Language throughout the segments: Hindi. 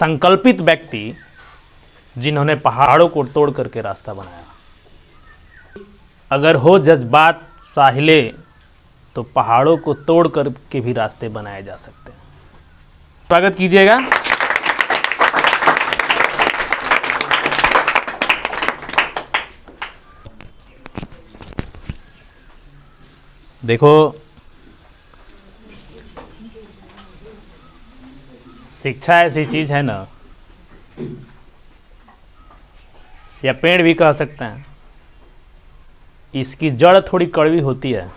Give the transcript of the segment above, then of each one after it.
संकल्पित व्यक्ति जिन्होंने पहाड़ों को तोड़ करके रास्ता बनाया। अगर हो जज्बात साहिले तो पहाड़ों को तोड़ करके भी रास्ते बनाए जा सकते हैं। स्वागत कीजिएगा। देखो, शिक्षा ऐसी चीज है ना, या पेड़ भी कह सकते हैं, इसकी जड़ थोड़ी कड़वी होती है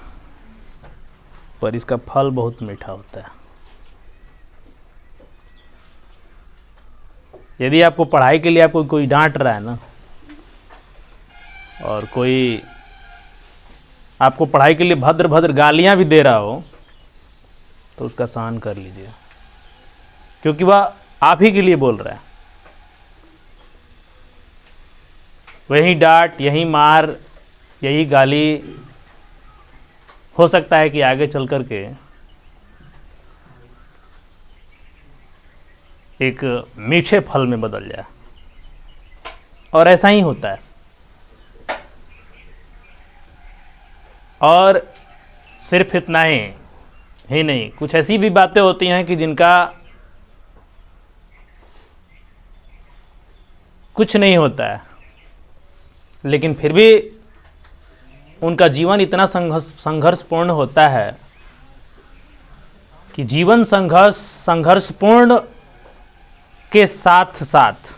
पर इसका फल बहुत मीठा होता है। यदि आपको पढ़ाई के लिए आपको कोई डांट रहा है ना, और कोई आपको पढ़ाई के लिए भद्र भद्र गालियां भी दे रहा हो, तो उसका सहन कर लीजिए, क्योंकि वह आप ही के लिए बोल रहा है। वही डांट, यही मार, यही गाली हो सकता है कि आगे चल कर के एक मीठे फल में बदल जाए, और ऐसा ही होता है। और सिर्फ इतना ही नहीं, कुछ ऐसी भी बातें होती हैं कि जिनका कुछ नहीं होता है, लेकिन फिर भी उनका जीवन इतना संघर्षपूर्ण होता है कि जीवन संघर्षपूर्ण के साथ साथ,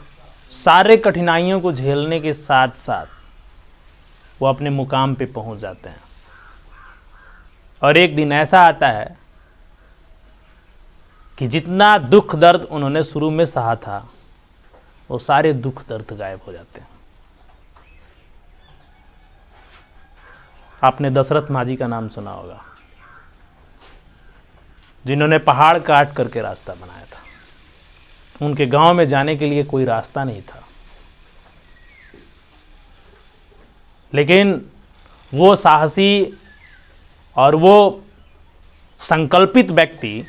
सारे कठिनाइयों को झेलने के साथ साथ वो अपने मुकाम पे पहुंच जाते हैं। और एक दिन ऐसा आता है कि जितना दुख दर्द उन्होंने शुरू में सहा था, वो सारे दुख दर्द गायब हो जाते हैं। आपने दशरथ माझी का नाम सुना होगा, जिन्होंने पहाड़ काट करके रास्ता बनाया था। उनके गांव में जाने के लिए कोई रास्ता नहीं था, लेकिन वो साहसी और वो संकल्पित व्यक्ति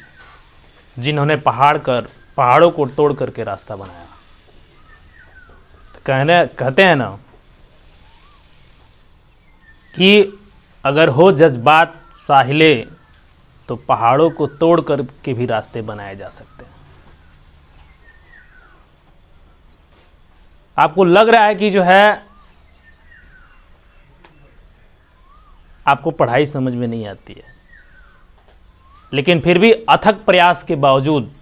जिन्होंने पहाड़ों को तोड़ करके रास्ता बनाया, कहते हैं ना कि अगर हो जज्बात साहिले तो पहाड़ों को तोड़ करके भी रास्ते बनाए जा सकते हैं। आपको लग रहा है कि जो है आपको पढ़ाई समझ में नहीं आती है, लेकिन फिर भी अथक प्रयास के बावजूद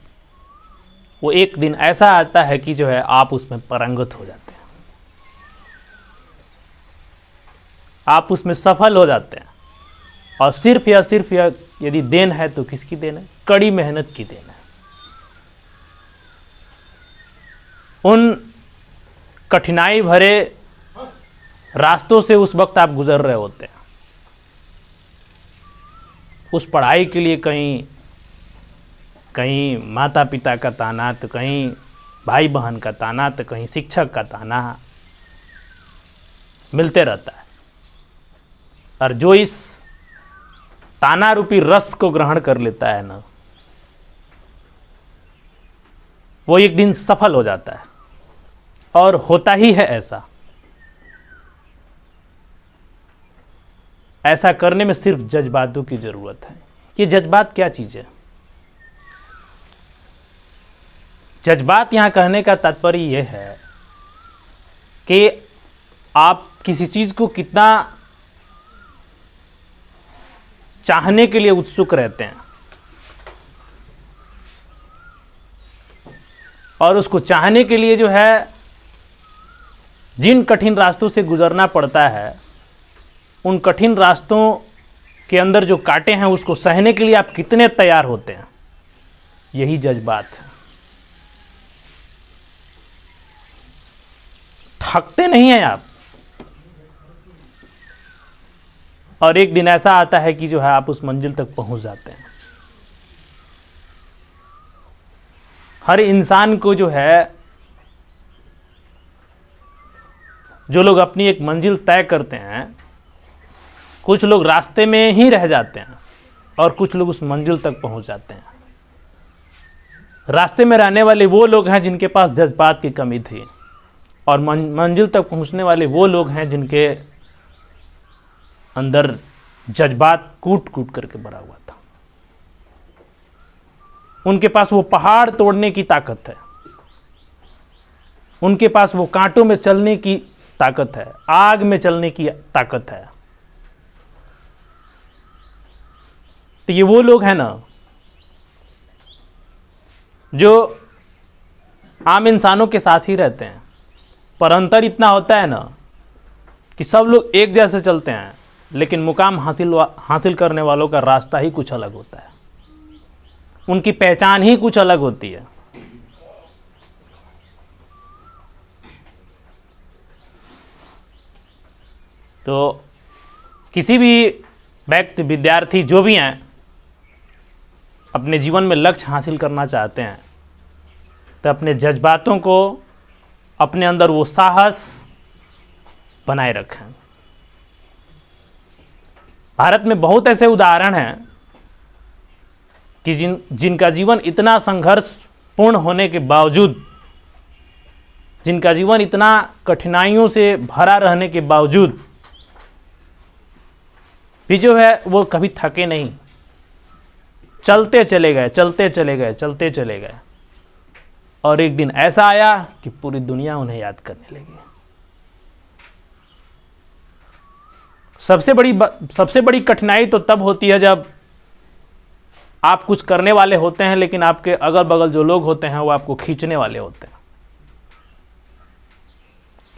वो एक दिन ऐसा आता है कि जो है आप उसमें पारंगत हो जाते हैं, आप उसमें सफल हो जाते हैं। और सिर्फ यदि देन है तो किसकी देन है? कड़ी मेहनत की देन है। उन कठिनाई भरे रास्तों से उस वक्त आप गुजर रहे होते हैं। उस पढ़ाई के लिए कहीं माता पिता का ताना, तो कहीं भाई बहन का ताना, तो कहीं शिक्षक का ताना मिलते रहता है। और जो इस ताना रूपी रस को ग्रहण कर लेता है ना, वो एक दिन सफल हो जाता है। और होता ही है ऐसा करने में सिर्फ जज्बातों की जरूरत है। ये जज्बात क्या चीज है? जज्बात यहां कहने का तात्पर्य यह है कि आप किसी चीज को कितना चाहने के लिए उत्सुक रहते हैं, और उसको चाहने के लिए जो है जिन कठिन रास्तों से गुजरना पड़ता है, उन कठिन रास्तों के अंदर जो कांटे हैं उसको सहने के लिए आप कितने तैयार होते हैं, यही जज्बात है। थकते नहीं हैं आप। और एक दिन ऐसा आता है कि जो है आप उस मंजिल तक पहुंच जाते हैं। हर इंसान को जो है, जो लोग अपनी एक मंजिल तय करते हैं, कुछ लोग रास्ते में ही रह जाते हैं और कुछ लोग उस मंजिल तक पहुंच जाते हैं। रास्ते में रहने वाले वो लोग हैं जिनके पास जज्बात की कमी थी, और मंजिल तक पहुंचने वाले वो लोग हैं जिनके अंदर जज्बात कूट कूट करके भरा हुआ था। उनके पास वो पहाड़ तोड़ने की ताकत है, उनके पास वो कांटों में चलने की ताकत है, आग में चलने की ताकत है। तो ये वो लोग हैं ना जो आम इंसानों के साथ ही रहते हैं, पर अंतर इतना होता है ना कि सब लोग एक जैसे चलते हैं, लेकिन मुकाम हासिल करने वालों का रास्ता ही कुछ अलग होता है, उनकी पहचान ही कुछ अलग होती है। तो किसी भी व्यक्ति, विद्यार्थी जो भी हैं, अपने जीवन में लक्ष्य हासिल करना चाहते हैं तो अपने जज्बातों को, अपने अंदर वो साहस बनाए रखें। भारत में बहुत ऐसे उदाहरण हैं कि जिनका जीवन इतना संघर्षपूर्ण होने के बावजूद, जिनका जीवन इतना कठिनाइयों से भरा रहने के बावजूद भी जो है वो कभी थके नहीं, चलते चले गए, चलते चले गए, चलते चले गए, और एक दिन ऐसा आया कि पूरी दुनिया उन्हें याद करने लगी। सबसे बड़ी कठिनाई तो तब होती है जब आप कुछ करने वाले होते हैं, लेकिन आपके अगल बगल जो लोग होते हैं वो आपको खींचने वाले होते हैं,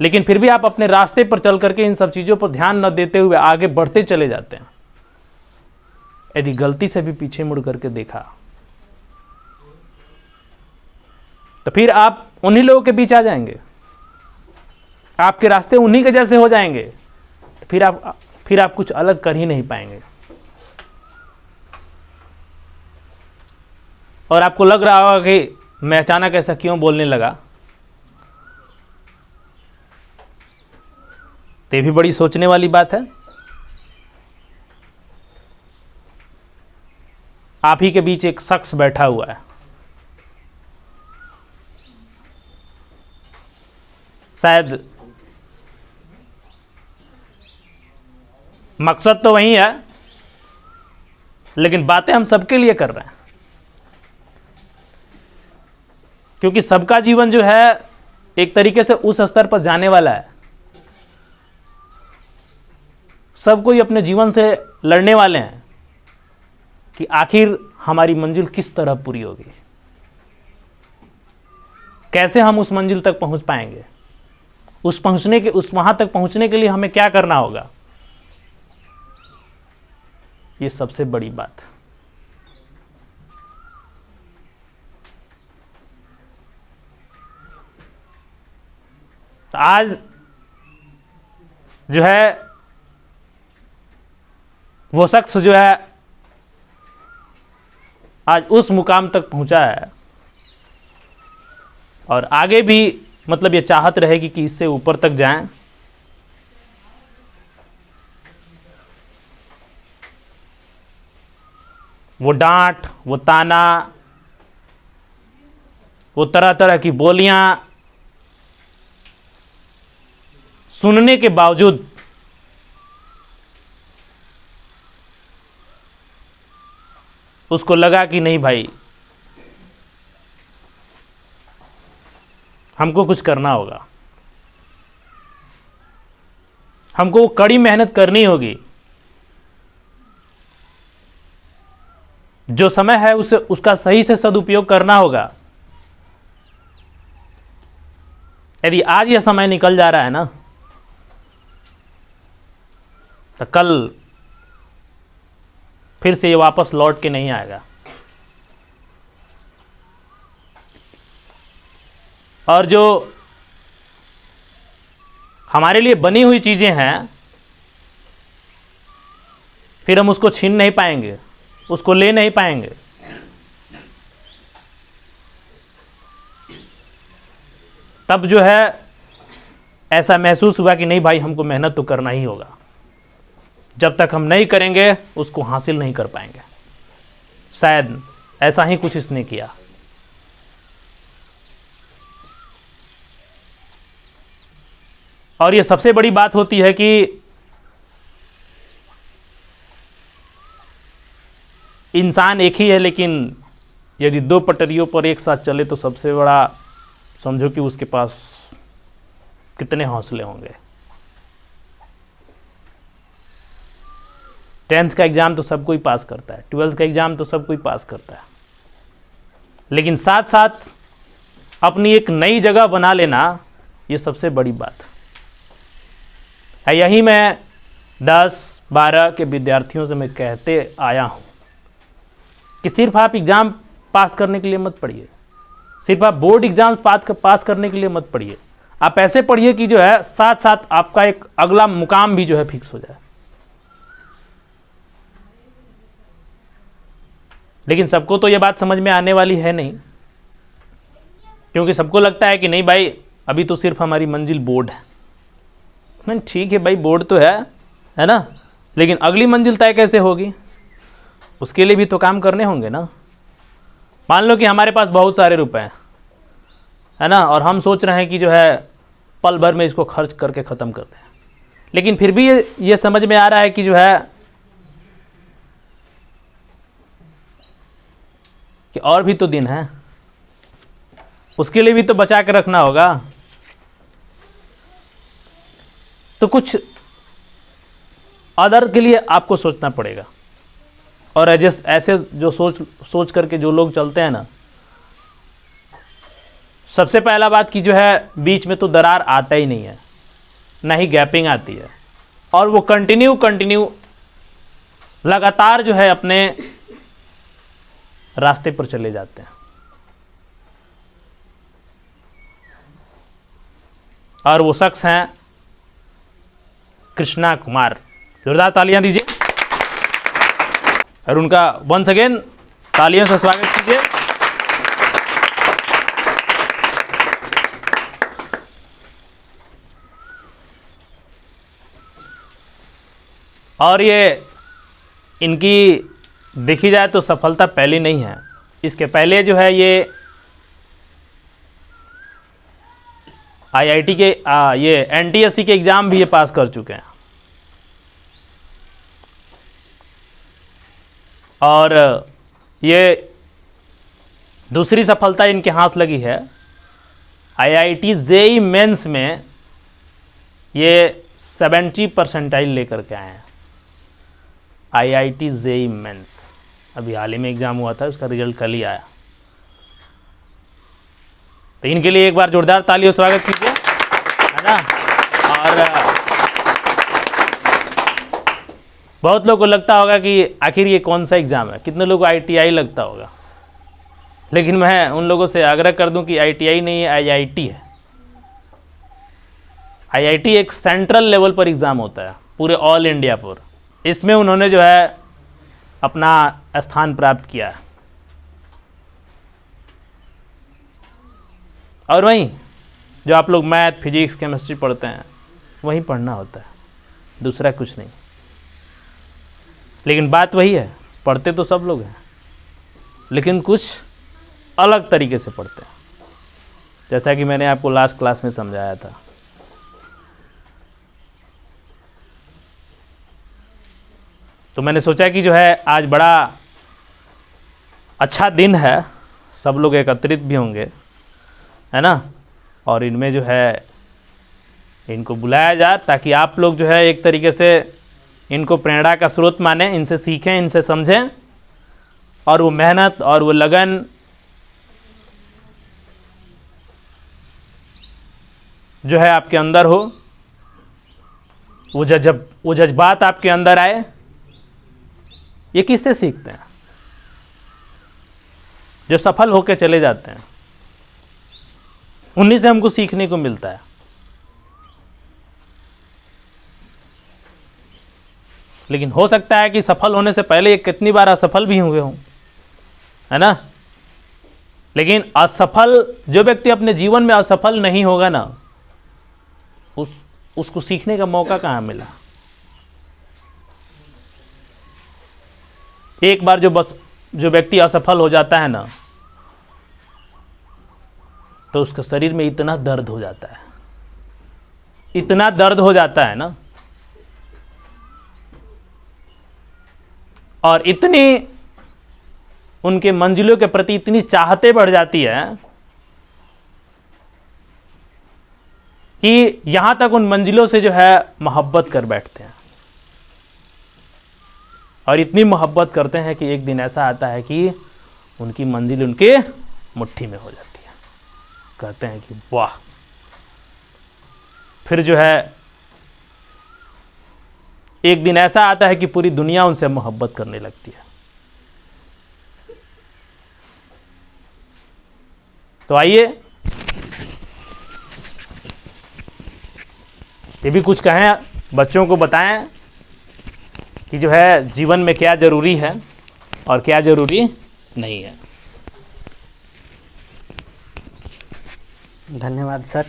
लेकिन फिर भी आप अपने रास्ते पर चल करके इन सब चीज़ों पर ध्यान न देते हुए आगे बढ़ते चले जाते हैं। यदि गलती से भी पीछे मुड़ करके देखा तो फिर आप उन्हीं लोगों के बीच आ जाएंगे, आपके रास्ते उन्हीं के जैसे हो जाएंगे, फिर आप कुछ अलग कर ही नहीं पाएंगे। और आपको लग रहा होगा कि मैं अचानक ऐसा क्यों बोलने लगा, तो ये भी बड़ी सोचने वाली बात है। आप ही के बीच एक शख्स बैठा हुआ है, शायद मकसद तो वही है, लेकिन बातें हम सबके लिए कर रहे हैं, क्योंकि सबका जीवन जो है एक तरीके से उस स्तर पर जाने वाला है। सब कोई अपने जीवन से लड़ने वाले हैं कि आखिर हमारी मंजिल किस तरह पूरी होगी, कैसे हम उस मंजिल तक पहुंच पाएंगे, उस वहां तक पहुंचने के लिए हमें क्या करना होगा। ये सबसे बड़ी बात। तो आज जो है वो शख्स जो है आज उस मुकाम तक पहुंचा है, और आगे भी मतलब ये चाहत रहेगी कि इससे ऊपर तक जाएं। वो डांट, वो ताना, वो तरह तरह की बोलियां सुनने के बावजूद उसको लगा कि नहीं भाई, हमको कुछ करना होगा, हमको कड़ी मेहनत करनी होगी। जो समय है उसे उसका सही से सदुपयोग करना होगा। यदि आज यह समय निकल जा रहा है ना, तो कल फिर से ये वापस लौट के नहीं आएगा। और जो हमारे लिए बनी हुई चीजें हैं, फिर हम उसको छीन नहीं पाएंगे, उसको ले नहीं पाएंगे। तब जो है ऐसा महसूस हुआ कि नहीं भाई, हमको मेहनत तो करना ही होगा। जब तक हम नहीं करेंगे उसको हासिल नहीं कर पाएंगे। शायद ऐसा ही कुछ इसने किया। और ये सबसे बड़ी बात होती है कि इंसान एक ही है, लेकिन यदि दो पटरियों पर एक साथ चले तो सबसे बड़ा समझो कि उसके पास कितने हौसले होंगे। 10th का एग्ज़ाम तो सब कोई पास करता है, 12th का एग्ज़ाम तो सब कोई पास करता है, लेकिन साथ साथ अपनी एक नई जगह बना लेना, ये सबसे बड़ी बात है। यही मैं 10-12 के विद्यार्थियों से मैं कहते आया हूँ कि सिर्फ आप एग्ज़ाम पास करने के लिए मत पढ़िए, सिर्फ आप बोर्ड एग्ज़ाम पास करने के लिए मत पढ़िए। आप ऐसे पढ़िए कि जो है साथ साथ आपका एक अगला मुकाम भी जो है फिक्स हो जाए। लेकिन सबको तो ये बात समझ में आने वाली है नहीं, क्योंकि सबको लगता है कि नहीं भाई अभी तो सिर्फ हमारी मंजिल बोर्ड है। नहीं, ठीक है भाई, बोर्ड तो है ना, लेकिन अगली मंजिल तय कैसे होगी, उसके लिए भी तो काम करने होंगे ना। मान लो कि हमारे पास बहुत सारे रुपए हैं, है ना, और हम सोच रहे हैं कि जो है पल भर में इसको खर्च करके ख़त्म कर दें, लेकिन फिर भी ये समझ में आ रहा है कि जो है कि और भी तो दिन है, उसके लिए भी तो बचा के रखना होगा। तो कुछ अदर के लिए आपको सोचना पड़ेगा। और ऐसे जो सोच करके जो लोग चलते हैं ना, सबसे पहला बात कि जो है बीच में तो दरार आता ही नहीं है, ना ही गैपिंग आती है, और वो कंटिन्यू लगातार जो है अपने रास्ते पर चले जाते हैं। और वो शख्स हैं कृष्णा कुमार। जोरदार तालियां दीजिए और उनका वंस अगेन तालियों से स्वागत कीजिए। और ये इनकी देखी जाए तो सफलता पहली नहीं है, इसके पहले जो है ये IIT के ये NTSC के एग्ज़ाम भी ये पास कर चुके हैं। और ये दूसरी सफलता इनके हाथ लगी है, IIT JEE मेंस में ये 70 परसेंटाइल लेकर के आए हैं। IIT JEE मेंस अभी हाल ही में एग्ज़ाम हुआ था, उसका रिजल्ट कल ही आया। तो इनके लिए एक बार जोरदार तालियों से स्वागत कीजिए, है ना। और बहुत लोगों को लगता होगा कि आखिर ये कौन सा एग्ज़ाम है, कितने लोगों को ITI लगता होगा, लेकिन मैं उन लोगों से आग्रह कर दूं कि ITI नहीं है, IIT है। IIT एक सेंट्रल लेवल पर एग्ज़ाम होता है पूरे ऑल इंडिया पर। इसमें उन्होंने जो है अपना स्थान प्राप्त किया है। और वहीं जो आप लोग मैथ, फिजिक्स, केमिस्ट्री पढ़ते हैं, वहीं पढ़ना होता है, दूसरा कुछ नहीं। लेकिन बात वही है, पढ़ते तो सब लोग हैं, लेकिन कुछ अलग तरीके से पढ़ते हैं, जैसा कि मैंने आपको लास्ट क्लास में समझाया था। तो मैंने सोचा कि जो है आज बड़ा अच्छा दिन है, सब लोग एकत्रित भी होंगे, है ना, और इनमें जो है इनको बुलाया जाए ताकि आप लोग जो है एक तरीके से इनको प्रेरणा का स्रोत माने, इनसे सीखें, इनसे समझें, और वो मेहनत और वो लगन जो है आपके अंदर हो, वो जज्बात आपके अंदर आए। ये किससे सीखते हैं? जो सफल होकर चले जाते हैं, उन्हीं से हमको सीखने को मिलता है। लेकिन हो सकता है कि सफल होने से पहले ये कितनी बार असफल भी हुए हों, है ना। लेकिन असफल जो व्यक्ति अपने जीवन में असफल नहीं होगा ना, उसको सीखने का मौका कहाँ मिला। एक बार जो व्यक्ति असफल हो जाता है ना, तो उसके शरीर में इतना दर्द हो जाता है, इतना दर्द हो जाता है ना, और इतनी उनके मंजिलों के प्रति इतनी चाहते बढ़ जाती है कि यहां तक उन मंजिलों से जो है मोहब्बत कर बैठते हैं, और इतनी मोहब्बत करते हैं कि एक दिन ऐसा आता है कि उनकी मंजिल उनके मुट्ठी में हो जाती है। कहते हैं कि वाह। फिर जो है एक दिन ऐसा आता है कि पूरी दुनिया उनसे मोहब्बत करने लगती है। तो आइए ये भी कुछ कहें, बच्चों को बताएं कि जो है जीवन में क्या जरूरी है और क्या जरूरी नहीं है। धन्यवाद सर।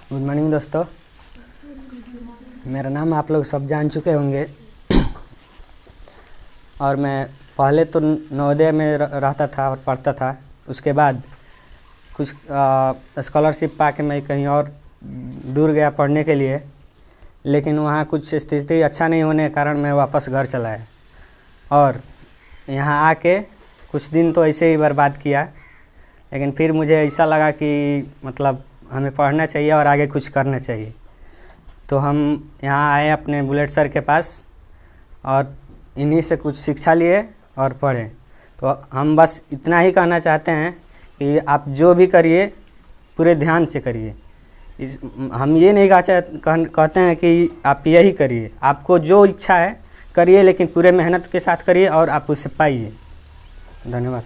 गुड मॉर्निंग दोस्तों, मेरा नाम आप लोग सब जान चुके होंगे और मैं पहले तो नवोदय में रहता था और पढ़ता था। उसके बाद कुछ स्कॉलरशिप पाके मैं कहीं और दूर गया पढ़ने के लिए, लेकिन वहाँ कुछ स्थिति अच्छा नहीं होने के कारण मैं वापस घर चला आया और यहाँ आके कुछ दिन तो ऐसे ही बर्बाद किया। लेकिन फिर मुझे ऐसा लगा कि मतलब हमें पढ़ना चाहिए और आगे कुछ करना चाहिए, तो हम यहाँ आए अपने बुलेट सर के पास और इन्हीं से कुछ शिक्षा लिए और पढ़ें। तो हम बस इतना ही कहना चाहते हैं कि आप जो भी करिए पूरे ध्यान से करिए। हम ये नहीं कहते हैं कि आप यही करिए, आपको जो इच्छा है करिए, लेकिन पूरे मेहनत के साथ करिए और आप उसे पाइए। धन्यवाद।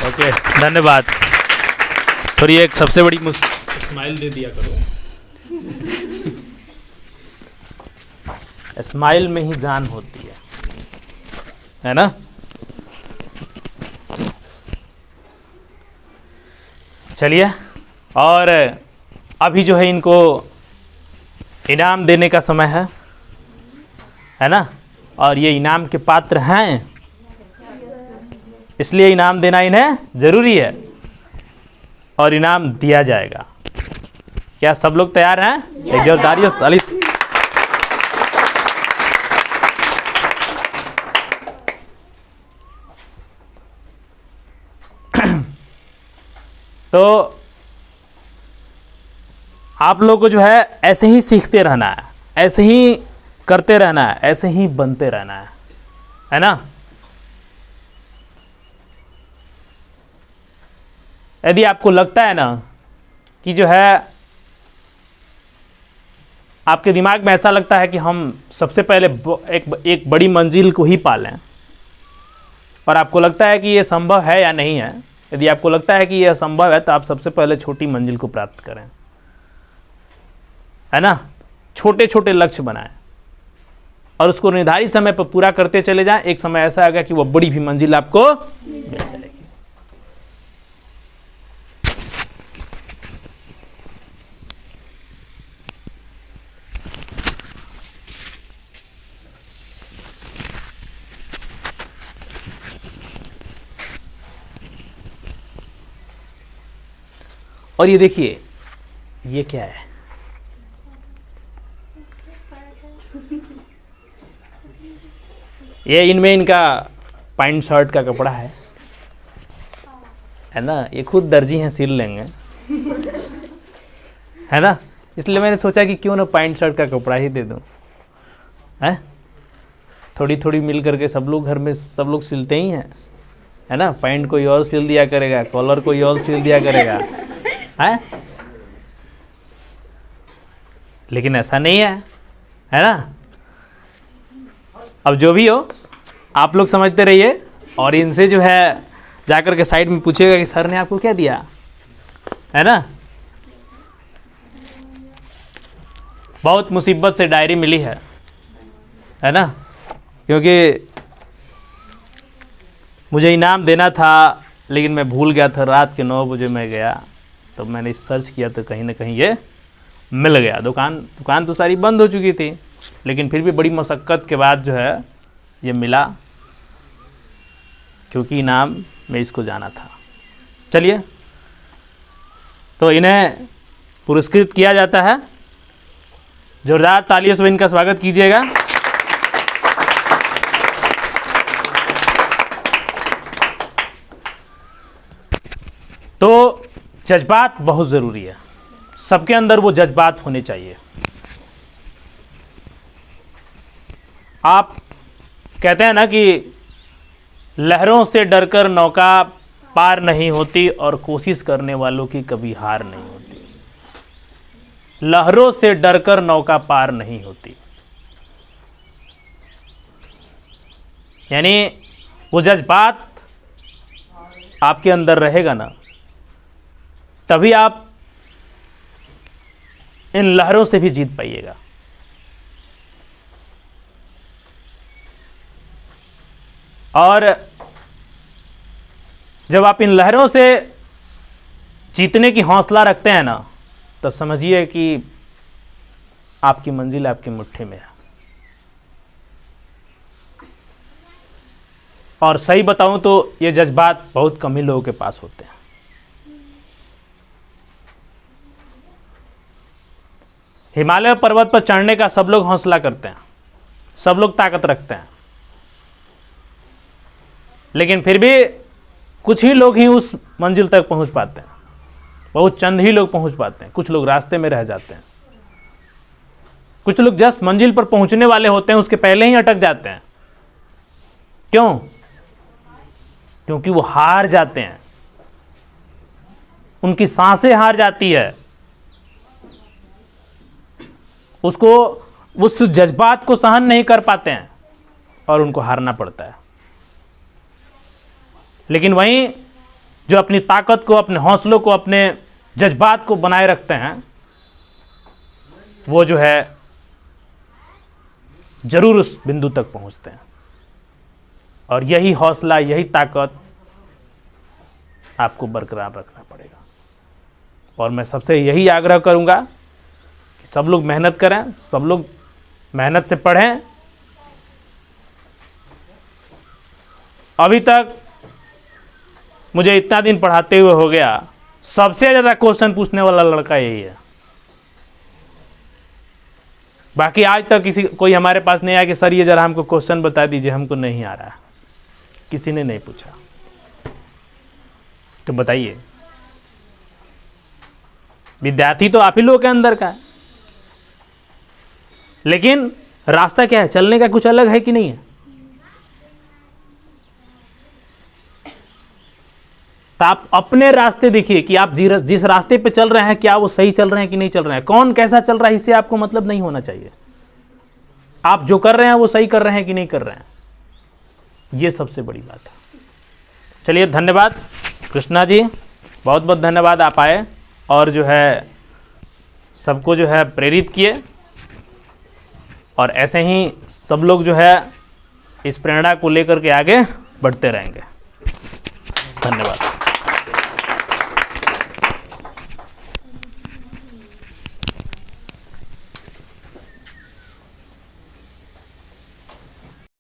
ओके, धन्यवाद। थोड़ी एक सबसे बड़ी स्माइल दे दिया करो। स्माइल में ही जान होती है ना। चलिए, और अभी जो है इनको इनाम देने का समय है ना, और ये इनाम के पात्र हैं, इसलिए इनाम देना इन्हें जरूरी है और इनाम दिया जाएगा। क्या सब लोग तैयार हैं? एक जोरदार ताली। तो आप लोग को जो है ऐसे ही सीखते रहना है, ऐसे ही करते रहना है, ऐसे ही बनते रहना है ना। यदि आपको लगता है ना कि जो है आपके दिमाग में ऐसा लगता है कि हम सबसे पहले एक बड़ी मंजिल को ही पालें, और आपको लगता है कि ये संभव है या नहीं है, यदि आपको लगता है कि यह संभव है तो आप सबसे पहले छोटी मंजिल को प्राप्त करें, है ना। छोटे छोटे लक्ष्य बनाएं और उसको निर्धारित समय पर पूरा करते चले जाएं। एक समय ऐसा आएगा कि वो बड़ी भी मंजिल आपको मिल जाएगी। और ये देखिए, ये क्या है? ये इनमें इनका पैंट शर्ट का कपड़ा है ना। ये खुद दर्जी हैं, सिल लेंगे, है ना। इसलिए मैंने सोचा कि क्यों ना पैंट शर्ट का कपड़ा ही दे दूं, है। थोड़ी थोड़ी मिल करके सब लोग घर में सब लोग सिलते ही हैं, है ना। पैंट कोई और सिल दिया करेगा, कॉलर कोई और सिल दिया करेगा, है। लेकिन ऐसा नहीं है ना। अब जो भी हो आप लोग समझते रहिए और इनसे जो है जाकर के साइड में पूछेगा कि सर ने आपको क्या दिया, है ना। बहुत मुसीबत से डायरी मिली है ना, क्योंकि मुझे इनाम देना था लेकिन मैं भूल गया था। रात के 9 बजे मैं गया तो मैंने सर्च किया तो कहीं ना कहीं ये मिल गया। दुकान तो सारी बंद हो चुकी थी, लेकिन फिर भी बड़ी मशक्क़त के बाद जो है ये मिला, क्योंकि इनाम में इसको जाना था। चलिए, तो इन्हें पुरस्कृत किया जाता है जोरदार तालियों से इनका स्वागत कीजिएगा। तो जज्बात बहुत ज़रूरी है, सबके अंदर वो जज्बात होने चाहिए। आप कहते हैं ना कि लहरों से डरकर नौका पार नहीं होती और कोशिश करने वालों की कभी हार नहीं होती। लहरों से डरकर नौका पार नहीं होती, यानी वो जज्बात आपके अंदर रहेगा ना, तभी आप इन लहरों से भी जीत पाइएगा। और जब आप इन लहरों से जीतने की हौसला रखते हैं ना, तो समझिए कि आपकी मंजिल आपकी मुट्ठी में है। और सही बताऊं तो ये जज्बात बहुत कम ही लोगों के पास होते हैं। हिमालय पर्वत पर चढ़ने का सब लोग हौसला करते हैं, सब लोग ताकत रखते हैं, लेकिन फिर भी कुछ ही लोग ही उस मंजिल तक पहुंच पाते हैं। बहुत चंद ही लोग पहुंच पाते हैं। कुछ लोग रास्ते में रह जाते हैं। कुछ लोग जस्ट मंजिल पर पहुंचने वाले होते हैं, उसके पहले ही अटक जाते हैं। क्यों? क्योंकि वो हार जाते हैं, उनकी सांसें हार जाती है, उसको उस जज्बात को सहन नहीं कर पाते हैं और उनको हारना पड़ता है। लेकिन वहीं जो अपनी ताकत को, अपने हौसलों को, अपने जज्बात को बनाए रखते हैं, वो जो है जरूर उस बिंदु तक पहुंचते हैं। और यही हौसला, यही ताकत आपको बरकरार रखना पड़ेगा। और मैं सबसे यही आग्रह करूंगा कि सब लोग मेहनत करें, सब लोग मेहनत से पढ़ें। अभी तक मुझे इतना दिन पढ़ाते हुए हो गया, सबसे ज़्यादा क्वेश्चन पूछने वाला लड़का यही है। बाकी आज तक कोई हमारे पास नहीं आया कि सर ये जरा हमको क्वेश्चन बता दीजिए, हमको नहीं आ रहा है। किसी ने नहीं पूछा। तो बताइए, विद्यार्थी तो आप ही लोगों के अंदर का है, लेकिन रास्ता क्या है? चलने का कुछ अलग है कि नहीं है? तो आप अपने रास्ते देखिए कि आप जिस रास्ते पे चल रहे हैं, क्या वो सही चल रहे हैं कि नहीं चल रहे हैं। कौन कैसा चल रहा है इससे आपको मतलब नहीं होना चाहिए। आप जो कर रहे हैं वो सही कर रहे हैं कि नहीं कर रहे हैं, ये सबसे बड़ी बात है। चलिए, धन्यवाद कृष्णा जी, बहुत बहुत धन्यवाद। आप आए और जो है सबको जो है प्रेरित किए, और ऐसे ही सब लोग जो है इस प्रेरणा को लेकर के आगे बढ़ते रहेंगे। धन्यवाद।